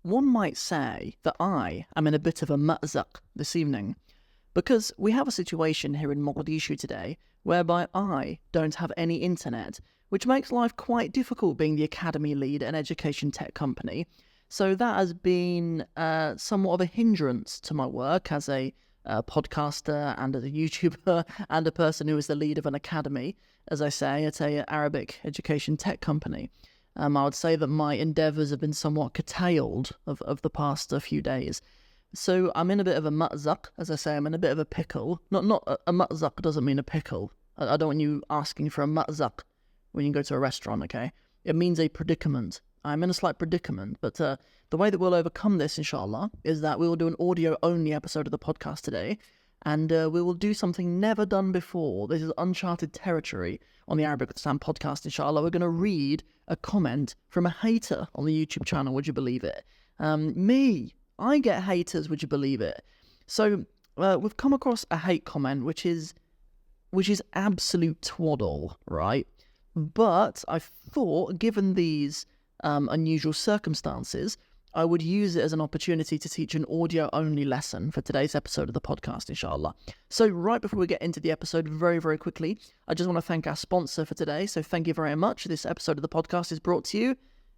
one might say that I am in a bit of a ma'zaq this evening, because we have a situation here in Mogadishu today whereby I don't have any internet, which makes life quite difficult being the academy lead at an education tech company. So that has been somewhat of a hindrance to my work as a podcaster and as a YouTuber and a person who is the lead of an academy, as I say, at a Arabic education tech company. I would say that my endeavours have been somewhat curtailed of the past few days. So I'm in a bit of a ma'zaq, as I say, I'm in a bit of a pickle. Not a ma'zaq doesn't mean a pickle. I don't want you asking for a ma'zaq when you go to a restaurant, okay? It means a predicament. I'm in a slight predicament, but the way that we'll overcome this, inshallah, is that we will do an audio-only episode of the podcast today, and we will do something never done before. This is uncharted territory on the Arabic with Sam podcast, inshallah. We're going to read a comment from a hater on the YouTube channel, would you believe it? Me, I get haters, would you believe it? So we've come across a hate comment, which is absolute twaddle, right? But I thought, given these unusual circumstances, I would use it as an opportunity to teach an audio-only lesson for today's episode of the podcast, inshallah. So right before we get into the episode, very, very quickly, I just want to thank our sponsor for today. So thank you very much. This episode of the podcast is brought to you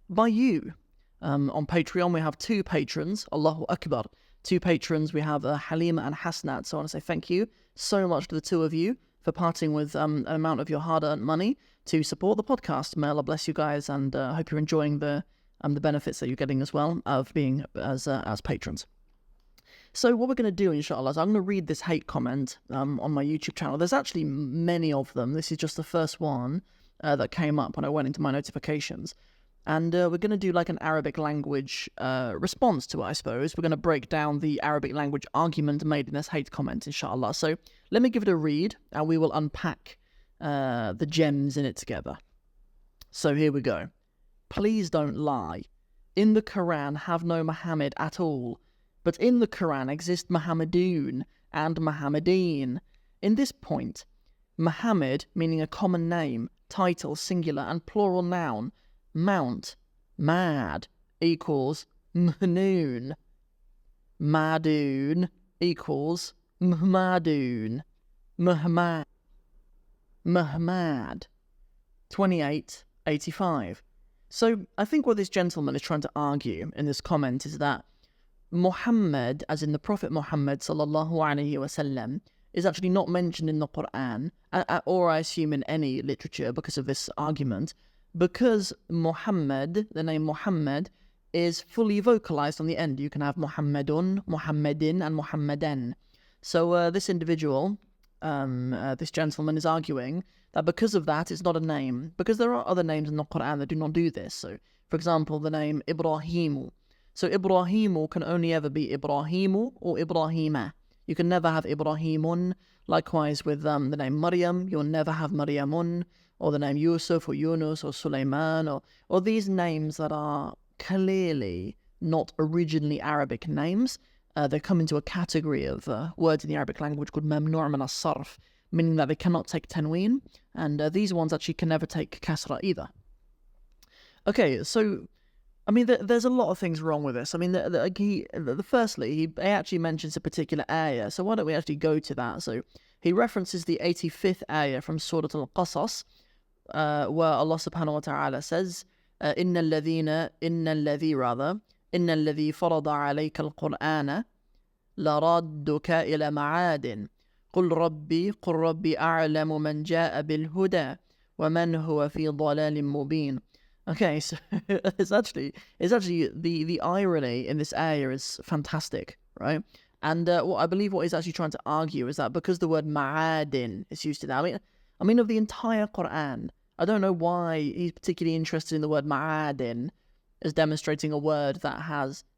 by you. On Patreon, we have two patrons. Allahu Akbar. Two patrons. We have Halima and Hasnat. So I want to say thank you so much to the two of you for parting with an amount of your hard-earned money to support the podcast. May Allah bless you guys, and I hope you're enjoying the benefits that you're getting as well of being as patrons. So what we're going to do, inshallah, is I'm going to read this hate comment on my YouTube channel. There's actually many of them. This is just the first one that came up when I went into my notifications. And we're going to do like an Arabic language response to it, I suppose. We're going to break down the Arabic language argument made in this hate comment, inshallah. So let me give it a read, and we will unpack the gems in it together. So here we go. Please don't lie. In the Quran have no Muhammad at all, but in the Quran exist Muhammadun and Muhammadeen. In this point, Muhammad, meaning a common name, title, singular, and plural noun, mount, mad, equals Mhnoon. Madoon equals Muhammadun. Muhammad. 2885. So I think what this gentleman is trying to argue in this comment is that Muhammad, as in the Prophet Muhammad sallallahu alaihi wasallam, is actually not mentioned in the Quran, or I assume in any literature because of this argument, because Muhammad, the name Muhammad, is fully vocalized on the end. You can have Muhammadun, Muhammadin, and Muhammadan. So this individual, this gentleman, is arguing that because of that, it's not a name. Because there are other names in the Quran that do not do this. So, for example, the name Ibrahimu. So Ibrahimu can only ever be Ibrahimu or Ibrahima. You can never have Ibrahimun. Likewise with the name Maryam, you'll never have Maryamun. Or the name Yusuf or Yunus or Sulaiman. Or these names that are clearly not originally Arabic names. They come into a category of words in the Arabic language called mamnu' min as-sarf, meaning that they cannot take tanween, and these ones actually can never take kasra either. Okay, so, I mean, there's a lot of things wrong with this. I mean, firstly, he actually mentions a particular ayah, so why don't we actually go to that? So, he references the 85th ayah from Surah Al-Qasas, where Allah subhanahu wa ta'ala says, إِنَّ الَّذِي فَرَضَ عَلَيْكَ الْقُرْآنَ لَرَادُّكَ إِلَى مَعَادٍ قُلْ رَبِّي أَعْلَمُ مَنْ جَاءَ بِالْهُدَى وَمَنْ هُوَ فِي ضَلَالٍ مُبِينٍ. Okay, so it's actually the irony in this ayah is fantastic, right? And I believe what he's actually trying to argue is that because the word ma'adin is used to that, I mean of the entire Quran, I don't know why he's particularly interested in the word ma'adin as demonstrating a word that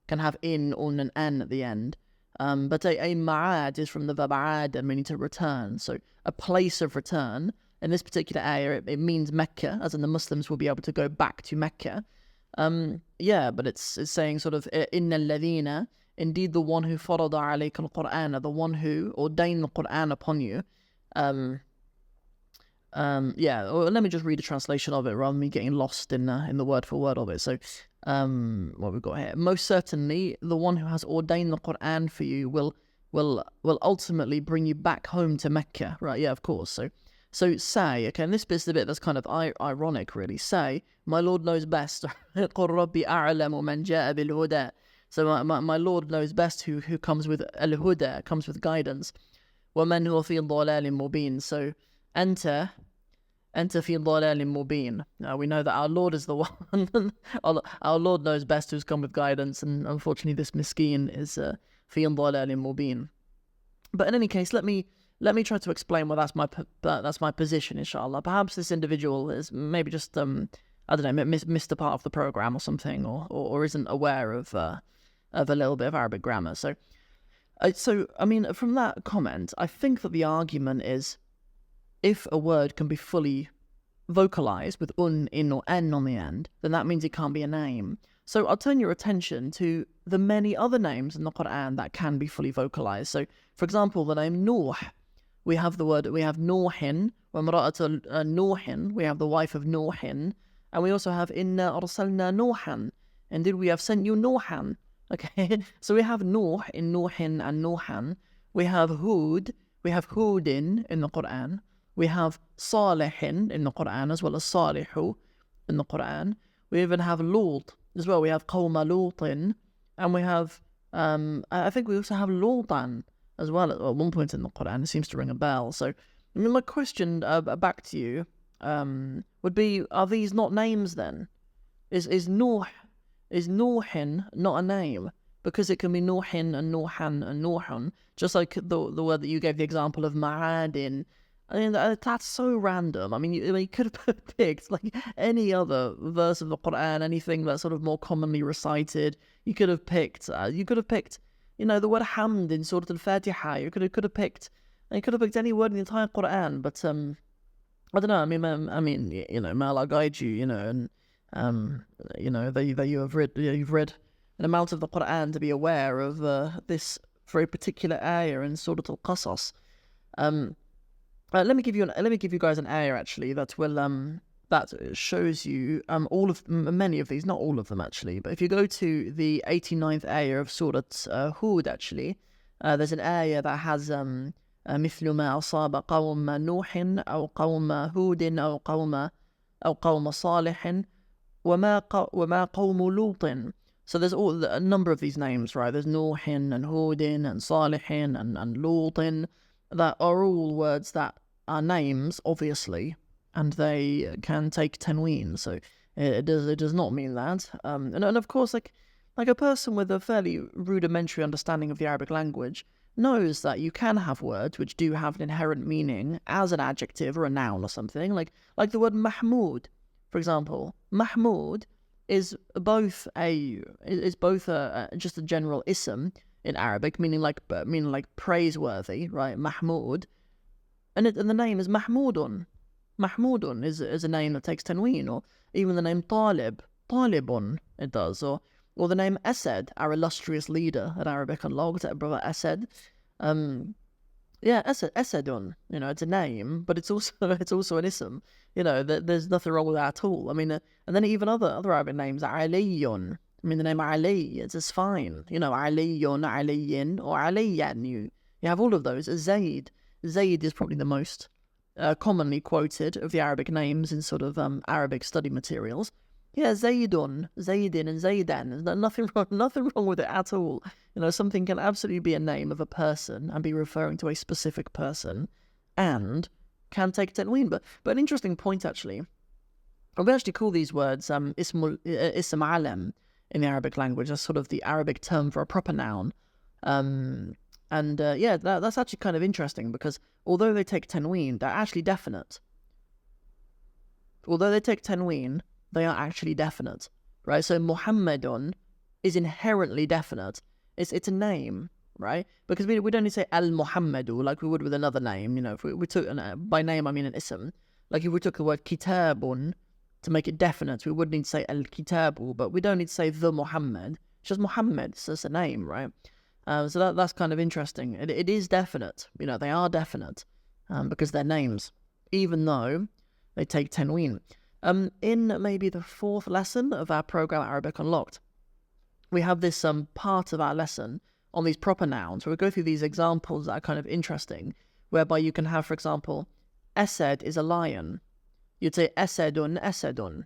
can have in or an an at the end. But a ma'ad is from the verb aad, meaning to return. So a place of return. In this particular ayah, it means Mecca, as in the Muslims will be able to go back to Mecca. But it's saying sort of, Inna alladhina, indeed the one who farada alayka al-Qur'an, the one who ordained the Qur'an upon you, Yeah, or let me just read a translation of it rather than me getting lost in the word for word of it. So, what we've got here: most certainly, the one who has ordained the Quran for you will ultimately bring you back home to Mecca, right? Yeah, of course. So say, okay, and this bit's the bit that's kind of ironic, really. Say, my Lord knows best. قُلْ رَبِّي أَعْلَمُ مَنْ جَاءَ بِالْهُدَى. So my Lord knows best who comes with al-huda, comes with guidance. وَمَنْ هُوَ فِي ضَلَالٍ مُبِينٍ. So enter fi dhalalin mubin. We know that our Lord is the one. Our Lord knows best who's come with guidance, and unfortunately this miskeen is fi dhalalin mubin. But in any case, let me try to explain why that's my position, inshallah. Perhaps this individual is maybe just I don't know, missed a part of the program or something, or isn't aware of a little bit of Arabic grammar. So I mean, from that comment, I think that the argument is, if a word can be fully vocalized with in, or n on the end, then that means it can't be a name. So I'll turn your attention to the many other names in the Quran that can be fully vocalized. So, for example, the name Nuh. We have Nuhin, Nuhin, we have the wife of Nuhin, and we also have Inna arsalna Nuhan. Indeed, we have sent you Nuhan. Okay, so we have Nuh in Nuhin and Nuhan. We have Hud, we have Hudin in the Quran. We have Salihin in the Quran, as well as Salihu in the Quran. We even have Lut as well. We have Qawma Lutin, and we have, I think we also have Lutan as well at one point in the Quran. It seems to ring a bell. So, I mean, my question back to you would be, are these not names then? Is Nuhin not a name? Because it can be Nuhin and Nuhan and Nuhun, just like the word that you gave the example of Ma'adin. I mean, that's so random. I mean, you could have picked like any other verse of the Quran, anything that's sort of more commonly recited. You could have picked, you know, the word hamd in Surah Al-Fatiha. You could have picked any word in the entire Quran. But I don't know. I mean, you know, may Allah guide you. You know, and you know that you've read an amount of the Quran to be aware of this very particular ayah in Surah Al-Qasas. Let me give you guys an ayah actually that will that shows you many of these, not all of them actually. But if you go to the 89th ayah of Surah Hud, actually, there's an ayah that has مثل ما أصاب قوم نوح أو قوم هود أو قوم صالح وما قوم لوط. So there's a number of these names, right? There's Nuhin and Hudin and Salihin and Lutin, that are all words that are names, obviously, and they can take tanween. So it does not mean that. And of course, like a person with a fairly rudimentary understanding of the Arabic language knows that you can have words which do have an inherent meaning as an adjective or a noun or something, like the word Mahmud, for example. Mahmud is both just a general ism in Arabic, meaning like praiseworthy, right? Mahmud, and the name is Mahmudun. Mahmudun is a name that takes tanween, or even the name Talibun, it does, or the name Asad, our illustrious leader at Arabic Unlocked, brother Asad. Yeah, Asadun, you know, it's a name, but it's also an ism. You know, there's nothing wrong with that at all. I mean, and then even other Arabic names, Aliyun. I mean, the name Ali, it's just fine. You know, Aliyun, Aliyin, or Aliyan. You have all of those. Zayd is probably the most commonly quoted of the Arabic names in sort of Arabic study materials. Yeah, Zaydun, Zaydin, and Zaydan. There's nothing wrong with it at all. You know, something can absolutely be a name of a person and be referring to a specific person, and can take tanween. But an interesting point actually. We actually call these words ism alam in the Arabic language. That's sort of the Arabic term for a proper noun. Yeah, that's actually kind of interesting, because although they take tanween, they're actually definite. Although they take tanween, they are actually definite, right? So Muhammadun is inherently definite. It's a name, right? Because we don't need to say al-Muhammadu like we would with another name. You know, if we took, by name I mean an ism. Like if we took the word kitabun to make it definite, we would need to say al-kitabu, but we don't need to say the Muhammad. It's just Muhammad, it's just a name, right? So that's kind of interesting. It is definite. You know, they are definite because they're names. even though they take tenween. In maybe the 4th lesson of our program Arabic Unlocked, we have this part of our lesson on these proper nouns, where we go through these examples that are kind of interesting, whereby you can have, for example, Asad is a lion. You'd say Asadun, Asadun,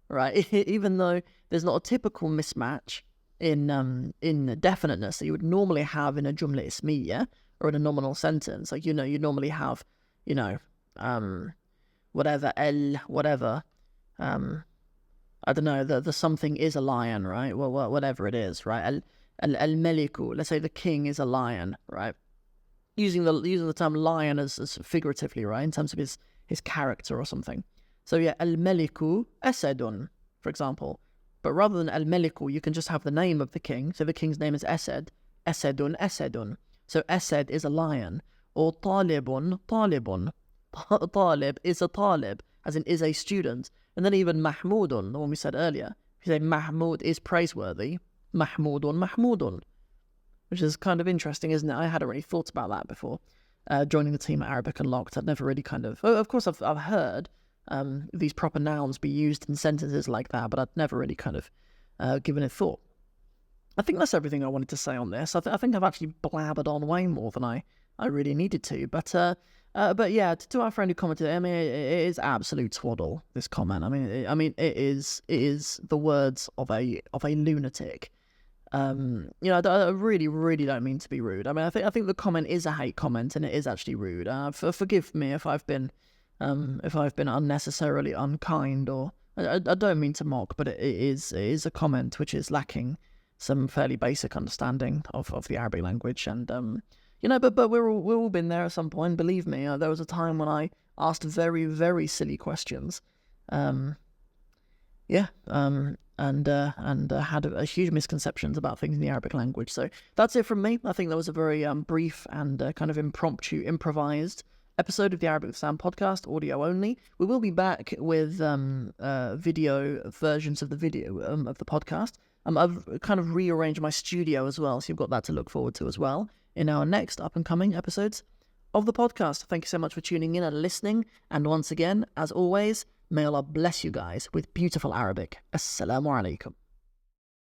right? Even though there's not a typical mismatch in definiteness that you would normally have in a jumla ismiya or in a nominal sentence. Like, you normally have, whatever, whatever, I don't know, the something is a lion, right? Well, whatever it is, right? Al-Maliku, let's say the king is a lion, right? Using the term lion as figuratively, right? In terms of his character or something. So yeah, Al-Maliku Asadun, for example. But rather than Al-Maliku, you can just have the name of the king. So the king's name is Asad. Asadun, Asadun. So Asad is a lion. Or Talibun, Talibun. Talib is a Talib, as in is a student. And then even Mahmudun, the one we said earlier. If you say Mahmud is praiseworthy, Mahmudun, Mahmudun. Which is kind of interesting, isn't it? I hadn't really thought about that before. Joining the team at Arabic Unlocked, I'd never really of course I've heard these proper nouns be used in sentences like that, but I'd never really kind of given it thought. I think that's everything I wanted to say on this. I think I've actually blabbered on way more than I really needed to. But yeah, to our friend who commented, I mean, it is absolute twaddle, this comment. I mean, it is the words of a lunatic. I really, really don't mean to be rude. I mean, I think the comment is a hate comment, and it is actually rude. Forgive me if I've been unnecessarily unkind, or I don't mean to mock, but it is a comment which is lacking some fairly basic understanding of the Arabic language, and but we've all been there at some point. Believe me, there was a time when I asked very, very silly questions. And had a huge misconceptions about things in the Arabic language. So that's it from me. I think that was a very brief and kind of impromptu, improvised episode of the Arabic with Sam podcast, audio only. We will be back with video versions of the video of the podcast. I've kind of rearranged my studio as well, so you've got that to look forward to as well in our next up-and-coming episodes of the podcast. Thank you so much for tuning in and listening. And once again, as always, may Allah bless you guys with beautiful Arabic. Assalamu alaikum.